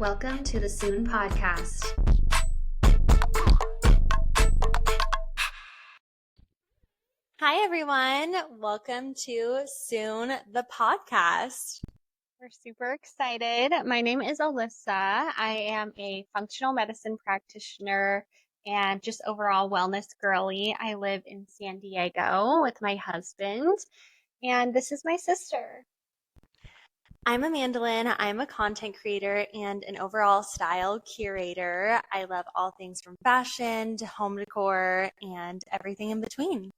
Welcome to the Soon Podcast. Hi, everyone. Welcome to Soon, the podcast. We're super excited. My name is Alyssa. I am a functional medicine practitioner and just overall wellness girly. I live in San Diego with my husband, and this is my sister. I'm Amandalyn. I'm a content creator and an overall style curator. I love all things from fashion to home decor and everything in between.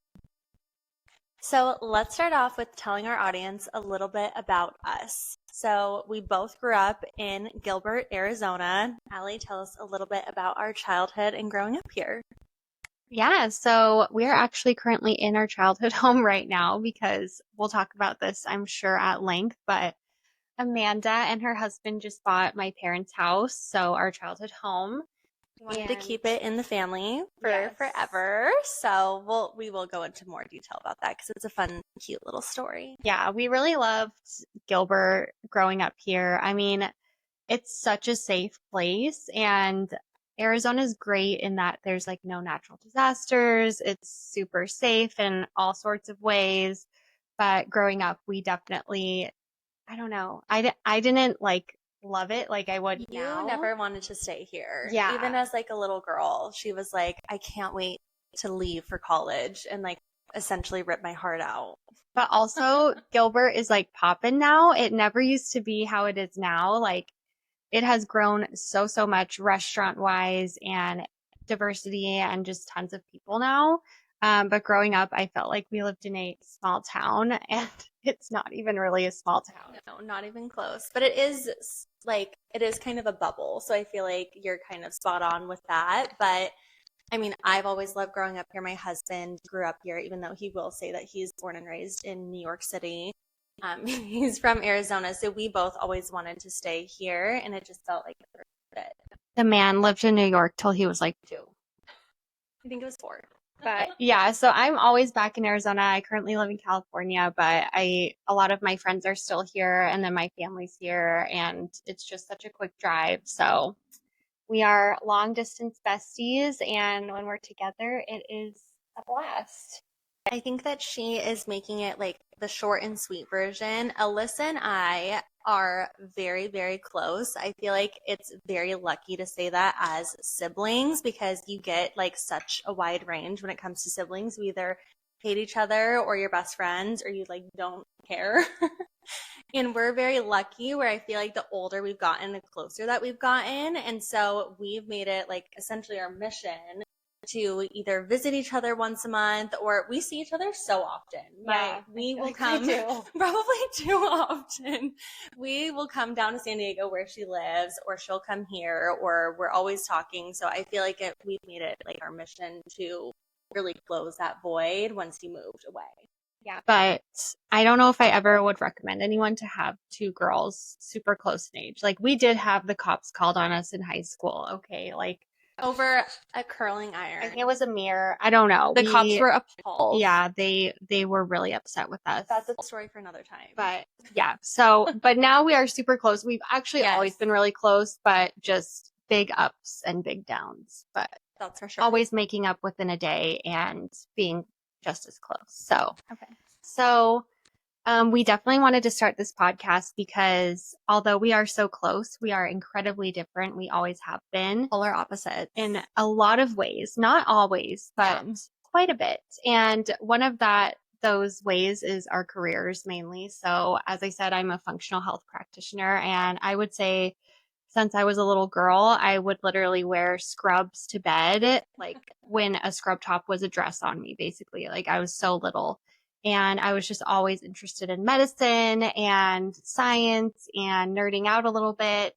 So let's start off with telling our audience a little bit about us. So we both grew up in Gilbert, Arizona. Allie, tell us a little bit about our childhood and growing up here. Yeah, so we're actually currently in our childhood home right now because we'll talk about this, I'm sure, at length, but Amanda and her husband just bought my parents' house, so our childhood home. We wanted to keep it in the family for forever, so we will go into more detail about that because it's a fun, cute little story. Yeah, we really loved Gilbert growing up here. I mean, it's such a safe place, and Arizona's great in that there's like no natural disasters. It's super safe in all sorts of ways. But growing up, we definitely, I don't know, I didn't like love it like I would now. You never wanted to stay here. Yeah. Even as like a little girl, she was like, I can't wait to leave for college, and like essentially rip my heart out. But also, Gilbert is like poppin' now. It never used to be how it is now. Like, it has grown so much restaurant wise and diversity and just tons of people now. But growing up, I felt like we lived in a small town, and it's not even really a small town. No, not even close. But it is kind of a bubble. So I feel like you're kind of spot on with that. But I mean, I've always loved growing up here. My husband grew up here, even though he will say that he's born and raised in New York City. He's from Arizona, so we both always wanted to stay here, and it just felt like the perfect fit. The man lived in New York till he was like 2. I think it was 4. But yeah, so I'm always back in Arizona. I currently live in California, but a lot of my friends are still here, and then my family's here, and it's just such a quick drive. So we are long distance besties, and when we're together, it is a blast. I think that she is making it like the short and sweet version. Alyssa and I are very, very close. I feel like it's very lucky to say that as siblings because you get like such a wide range when it comes to siblings. You either hate each other or you're best friends or you like don't care. And we're very lucky where I feel like the older we've gotten, the closer that we've gotten. And so we've made it like essentially our mission to either visit each other once a month or we see each other so often. Yeah, we will come probably too often. We will come down to San Diego where she lives or she'll come here or we're always talking. So I feel like we've made it like our mission to really close that void once you moved away. Yeah, but I don't know if I ever would recommend anyone to have 2 girls super close in age. Like we did have the cops called on us in high school. Okay, like over a curling iron. I think it was a mirror. I don't know. The cops were appalled. Yeah, they were really upset with us. That's a story for another time. But yeah, so but now we are super close. We've actually always been really close, but just big ups and big downs. But that's for sure. Always making up within a day and being just as close. So okay. So we definitely wanted to start this podcast because although we are so close, we are incredibly different. We always have been. Polar opposites. In a lot of ways. Not always, but quite a bit. And one of those ways is our careers mainly. So as I said, I'm a functional health practitioner, and I would say since I was a little girl, I would literally wear scrubs to bed, like when a scrub top was a dress on me, basically. Like I was so little. And I was just always interested in medicine and science and nerding out a little bit.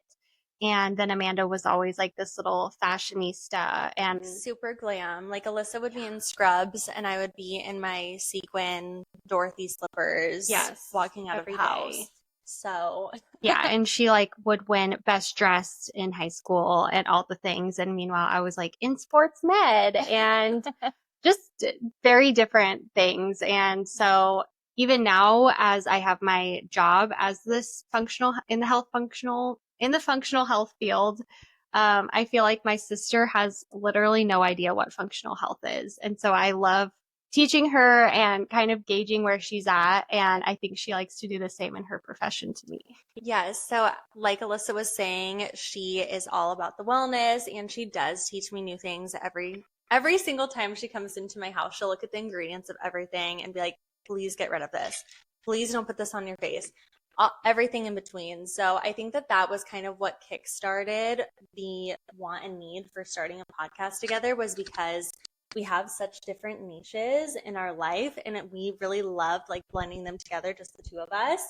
And then Amanda was always like this little fashionista and super glam. Like Alyssa would be in scrubs and I would be in my sequin Dorothy slippers. Yes, walking out of the house. So yeah, and she like would win best dressed in high school and all the things. And meanwhile, I was like in sports med and just very different things. And so even now, as I have my job as this in the health functional in the functional health field. I feel like my sister has literally no idea what functional health is. And so I love teaching her and kind of gauging where she's at. And I think she likes to do the same in her profession to me. Yes. So, like Alyssa was saying, she is all about the wellness, and she does teach me new things every single time she comes into my house. She'll look at the ingredients of everything and be like, "Please get rid of this. Please don't put this on your face." Everything in between. So I think that was kind of what kickstarted the want and need for starting a podcast together, was because we have such different niches in our life, and we really loved like blending them together, just the two of us.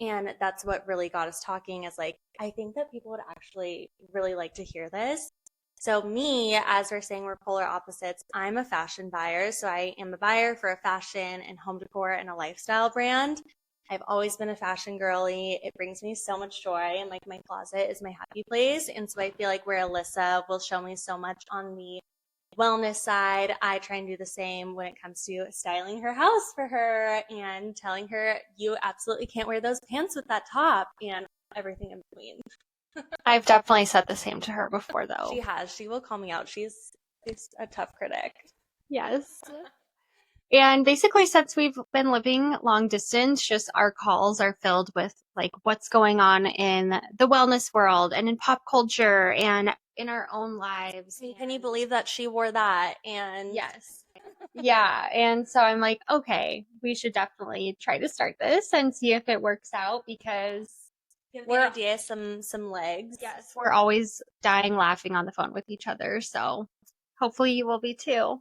And that's what really got us talking, is like, I think that people would actually really like to hear this. So me, as we're saying, we're polar opposites. I'm a fashion buyer. So I am a buyer for a fashion and home decor and a lifestyle brand. I've always been a fashion girly. It brings me so much joy, and like my closet is my happy place. And so I feel like where Alyssa will show me so much on the wellness side, I try and do the same when it comes to styling her house for her and telling her, you absolutely can't wear those pants with that top, and everything in between. I've definitely said the same to her before, though. She has. She will call me out. She's a tough critic. Yes. And basically, since we've been living long distance, just our calls are filled with like what's going on in the wellness world and in pop culture and in our own lives. Can you believe that she wore that? And yes. Yeah. And so I'm like, okay, we should definitely try to start this and see if it works out, because give the idea some legs. Yes, we're always dying laughing on the phone with each other. So hopefully you will be too.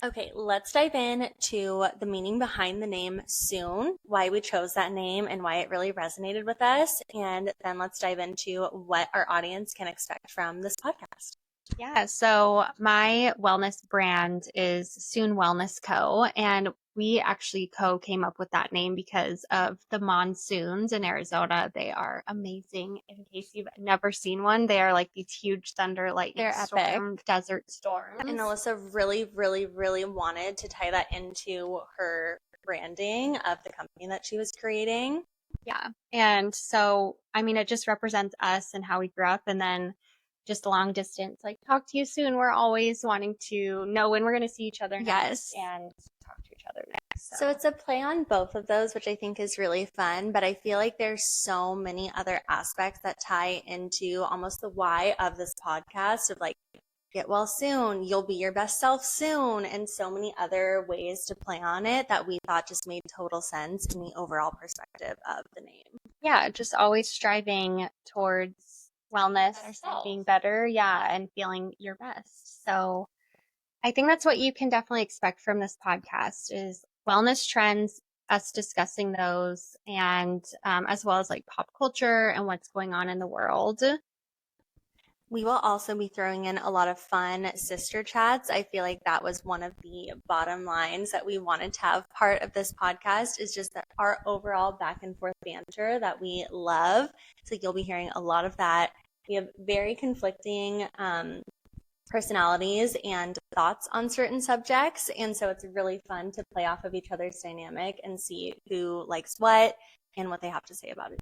Okay, let's dive in to the meaning behind the name Soon, why we chose that name and why it really resonated with us. And then let's dive into what our audience can expect from this podcast. Yeah, so my wellness brand is Soon Wellness Co. And we actually came up with that name because of the monsoons in Arizona. They are amazing. In case you've never seen one, they are like these huge thunder, lightning storm, desert storms. And Alyssa really, really, really wanted to tie that into her branding of the company that she was creating. Yeah. And so, I mean, it just represents us and how we grew up. And then just long distance, like talk to you soon. We're always wanting to know when we're going to see each other next and talk to each other next. So it's a play on both of those, which I think is really fun. But I feel like there's so many other aspects that tie into almost the why of this podcast, of like, get well soon, you'll be your best self soon, and so many other ways to play on it that we thought just made total sense in the overall perspective of the name. Yeah, just always striving towards wellness, being better, and feeling your best. So I think that's what you can definitely expect from this podcast, is wellness trends, us discussing those, and as well as like pop culture and what's going on in the world. We will also be throwing in a lot of fun sister chats. I feel like that was one of the bottom lines that we wanted to have part of this podcast, is just that our overall back and forth banter that we love. So you'll be hearing a lot of that. We have very conflicting personalities and thoughts on certain subjects. And so it's really fun to play off of each other's dynamic and see who likes what and what they have to say about it.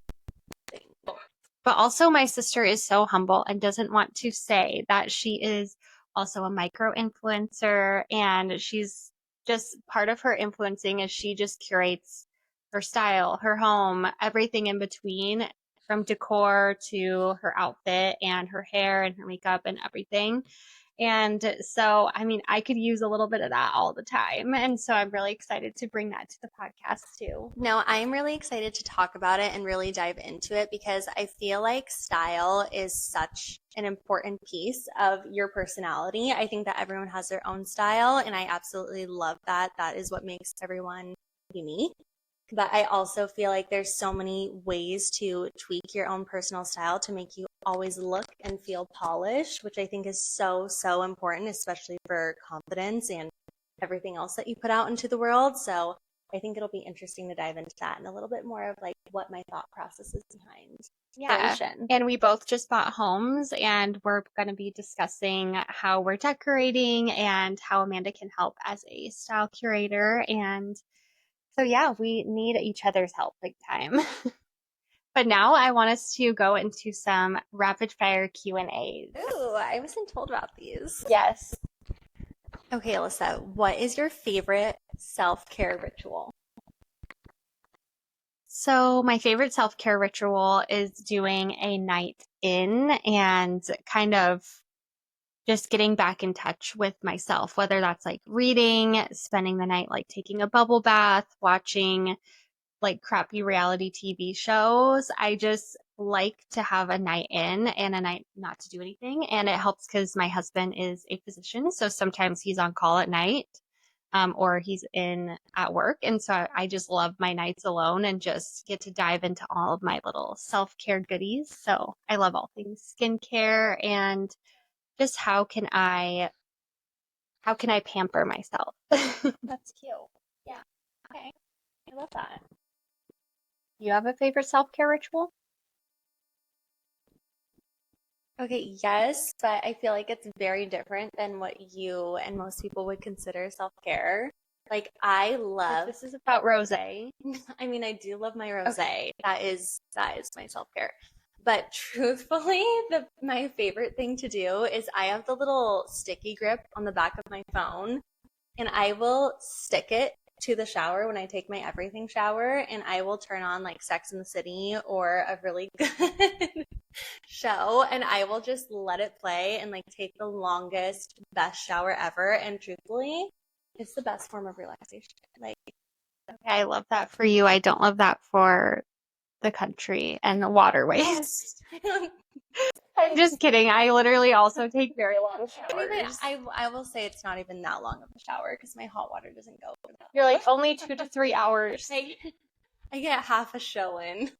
But also, my sister is so humble and doesn't want to say that she is also a micro influencer, and she's just part of her influencing is she just curates her style, her home, everything in between, from decor to her outfit and her hair and her makeup and everything. And so, I mean, I could use a little bit of that all the time. And so I'm really excited to bring that to the podcast too. No, I'm really excited to talk about it and really dive into it, because I feel like style is such an important piece of your personality. I think that everyone has their own style, and I absolutely love that. That is what makes everyone unique. But I also feel like there's so many ways to tweak your own personal style to make you always look and feel polished, which I think is so, so important, especially for confidence and everything else that you put out into the world. So I think it'll be interesting to dive into that and a little bit more of like what my thought process is behind. Yeah. And we both just bought homes, and we're going to be discussing how we're decorating and how Amanda can help as a style curator. And so, yeah, we need each other's help big time. But now I want us to go into some rapid fire Q&As. Ooh, I wasn't told about these. Yes. Okay, Alyssa, what is your favorite self-care ritual? So my favorite self-care ritual is doing a night in and kind of just getting back in touch with myself, whether that's like reading, spending the night like taking a bubble bath, watching like crappy reality TV shows. I just like to have a night in and a night not to do anything. And it helps because my husband is a physician. So sometimes he's on call at night, or he's in at work. And so I just love my nights alone and just get to dive into all of my little self-care goodies. So I love all things skincare and just how can I pamper myself? That's cute. Yeah. Okay. I love that. You have a favorite self-care ritual? Okay, yes, but I feel like it's very different than what you and most people would consider self-care. Like I love, This is about rose. I mean, I do love my rosé. Okay. That is my self-care. But truthfully, my favorite thing to do is I have the little sticky grip on the back of my phone, and I will stick it to the shower when I take my everything shower, and I will turn on like Sex in the City or a really good show, and I will just let it play and like take the longest, best shower ever. And truthfully, it's the best form of relaxation. Like, Okay, I love that for you. I don't love that for the country and the waterways. I'm just kidding. I literally also take very long showers. I will say it's not even that long of a shower because my hot water doesn't go for that. You're like only 2 to 3 hours. I get half a show in.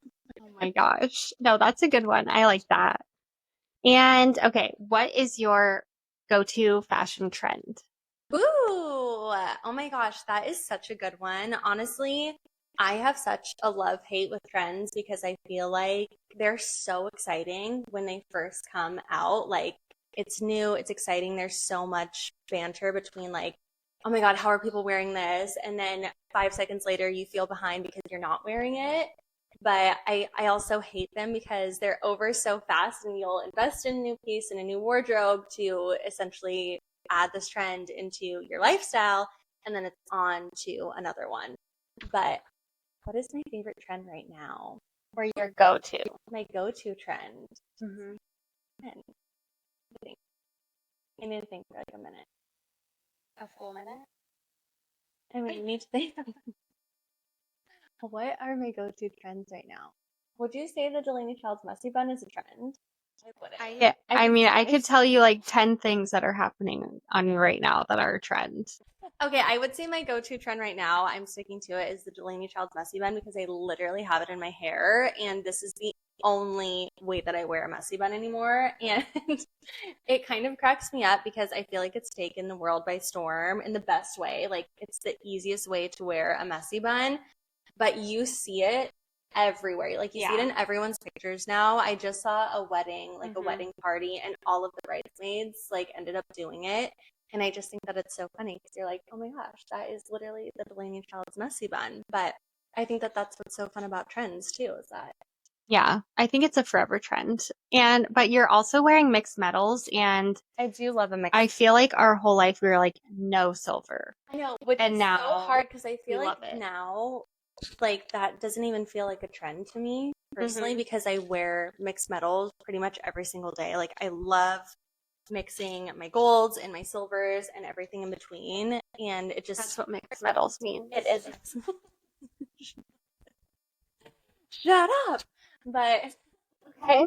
Oh my gosh. No, that's a good one. I like that. And okay, what is your go-to fashion trend? Ooh, oh my gosh, that is such a good one. Honestly, I have such a love-hate with trends because I feel like they're so exciting when they first come out. Like, it's new, it's exciting. There's so much banter between like, oh my God, how are people wearing this? And then 5 seconds later, you feel behind because you're not wearing it. But I also hate them because they're over so fast, and you'll invest in a new piece and a new wardrobe to essentially add this trend into your lifestyle, and then it's on to another one. But what is my favorite trend right now? Or your go-to? My go-to trend. Mm-hmm. I need to think for like a minute. A full minute? I mean, you need to think. What are my go-to trends right now? Would you say the Delaney Child's messy bun is a trend? I wouldn't. I mean, I could tell you like 10 things that are happening on you right now that are a trend. Okay, I would say my go-to trend right now, I'm sticking to it, is the Delaney Child's messy bun because I literally have it in my hair, and this is the only way that I wear a messy bun anymore. And it kind of cracks me up because I feel like it's taken the world by storm in the best way. Like, it's the easiest way to wear a messy bun, but you see it everywhere. Like, you see it in everyone's pictures now. I just saw a wedding, like a wedding party, and all of the bridesmaids like ended up doing it. And I just think that it's so funny because you're like, oh my gosh, that is literally the Delaney Child's messy bun. But I think that that's what's so fun about trends too, is that. Yeah, I think it's a forever trend. But you're also wearing mixed metals, and I do love a mix. I feel like our whole life we were like, no silver. I know, which And is now so hard because I feel we like love it. now, like that doesn't even feel like a trend to me personally because I wear mixed metals pretty much every single day. Like I love mixing my golds and my silvers and everything in between, and it just That's what mixed metals means. it is. Shut up. But Okay.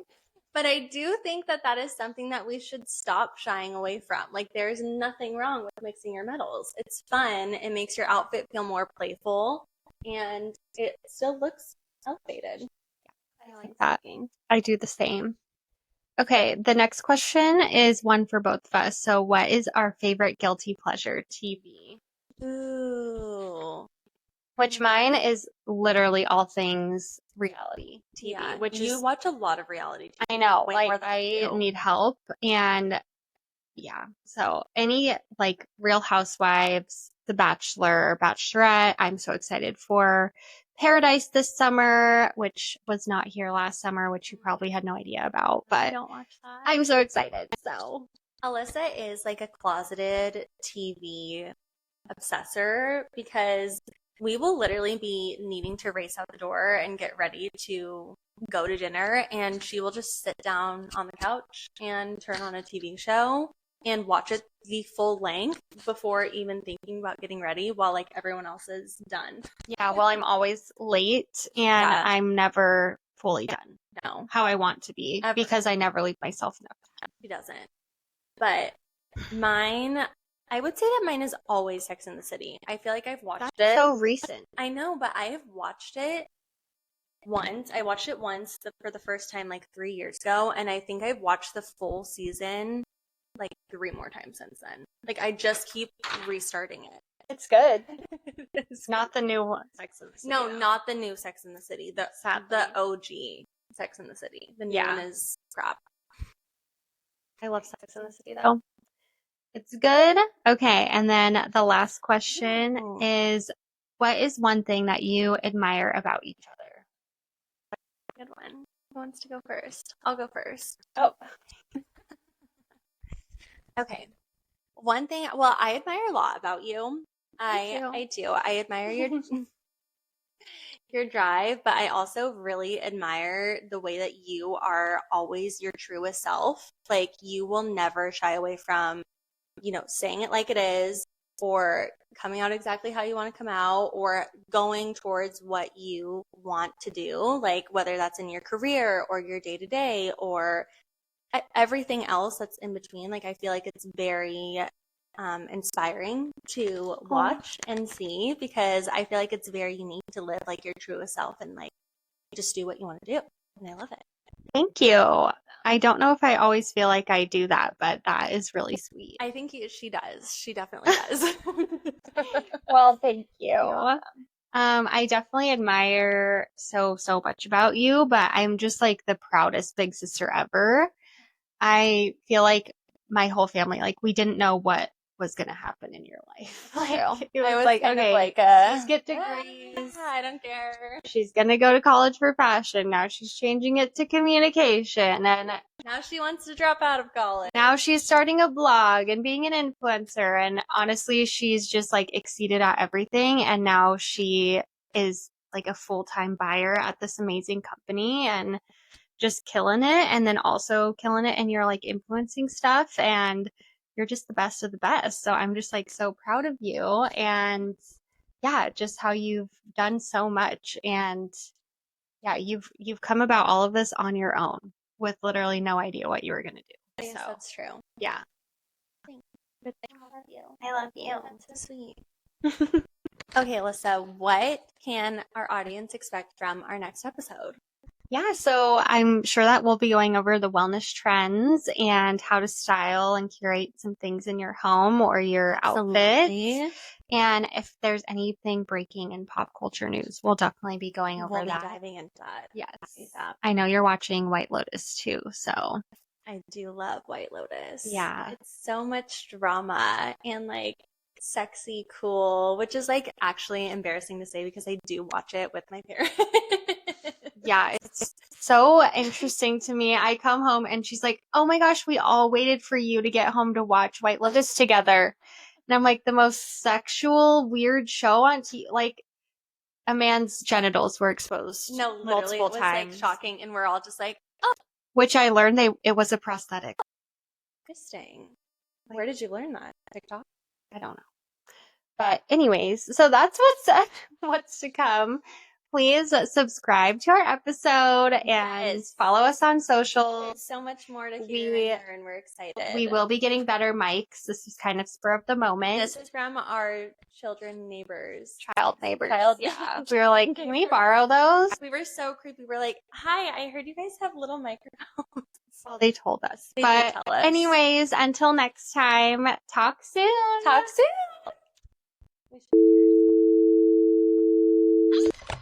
But I do think that that is something that we should stop shying away from. Like, there's nothing wrong with mixing your metals. It's fun. It makes your outfit feel more playful, and it still looks elevated. I like that. I do the same. Okay, the next question is one for both of us. So, what is our favorite guilty pleasure TV? Ooh. Which mine is literally all things reality TV, Yeah, which you is watch a lot of reality TV. I know, Way like more than I I do. need help, and yeah. So any like Real Housewives, The Bachelor, Bachelorette, I'm so excited for. Paradise this summer, which was not here last summer, which you probably had no idea about, I but don't watch that. I'm so excited. So Alyssa is like a closeted TV obsessor because we will literally be needing to race out the door and get ready to go to dinner, and she will just sit down on the couch and turn on a TV show and watch it the full length before even thinking about getting ready while like everyone else is done. yeah, well, I'm always late and Yeah. I'm never fully done No, how I want to be Ever. because I never leave myself enough time. she doesn't. But mine, I would say that mine is always Sex in the City. I feel like I've watched That's it. so recent. I know, but I have watched it once. I watched it once for the first time like 3 years ago, and I think I've watched the full season like 3 more times since then. Like I just keep restarting it. It's good. It's not the new one. Sex in the City. No, though. not the new Sex in the City. Sadly. The OG Sex in the City. The new Yeah. one is crap. I love Sex in the City though. It's good. Okay, and then the last question Ooh. is, what is one thing that you admire about each other? Good one. Who wants to go first? I'll go first. Oh. Okay. One thing, well, I admire a lot about you. too. I do. I admire your drive, but I also really admire the way that you are always your truest self. Like you will never shy away from, saying it like it is or coming out exactly how you want to come out or going towards what you want to do, like whether that's in your career or your day to day or everything else that's in between. Like I feel like it's very inspiring to watch and see because I feel like it's very unique to live like your truest self and like just do what you want to do. And I love it. Thank you. I don't know if I always feel like I do that, but that is really sweet. I think she does. She definitely does. Well, thank you. I definitely admire so much about you, but I'm just like the proudest big sister ever. I feel like my whole family, like we didn't know what was going to happen in your life. Like, it was like, okay, just get degrees. I don't care. She's going to go to college for fashion. Now she's changing it to communication. And Now she wants to drop out of college. now she's starting a blog and being an influencer. And honestly, she's just like exceeded at everything. And now she is like a full-time buyer at this amazing company and just killing it. And then also killing it and you're like influencing stuff and you're just the best of the best. So I'm just like so proud of you and yeah, just how you've done so much. And yeah, you've come about all of this on your own with literally no idea what you were going to do. Yes, So that's true. yeah. Good thing. I love you. I love you. That's so sweet. Okay, Alyssa, what can our audience expect from our next episode? Yeah, so I'm sure that we'll be going over the wellness trends and how to style and curate some things in your home or your outfits. And if there's anything breaking in pop culture news, we'll definitely be going over We'll be that. diving into that. Yes. ASAP. I know you're watching White Lotus too, so I do love White Lotus. Yeah. It's so much drama and like sexy, cool, which is like actually embarrassing to say because I do watch it with my parents. yeah, it's so interesting to me. I come home and she's like, "Oh my gosh, we all waited for you to get home to watch White Lotus together." And I'm like, the most sexual, weird show on TV. Like, a man's genitals were exposed No, literally, multiple it was times. like shocking, and we're all just like, "Oh, Which I learned it was a prosthetic. interesting." Where did you learn that? TikTok? I don't know. But anyways, so that's what's to come. Please subscribe to our episode and Yes. follow us on social. There's so much more to hear and learn. We're excited. We will be getting better mics. This is kind of spur of the moment. This is from our children neighbors. Child neighbors. Yeah. We were like, can we borrow those? We were so creepy. We're like, "Hi, I heard you guys have little microphones." Well, they told us. They But did tell us. anyways, until next time, talk soon. Talk soon. We should cheers.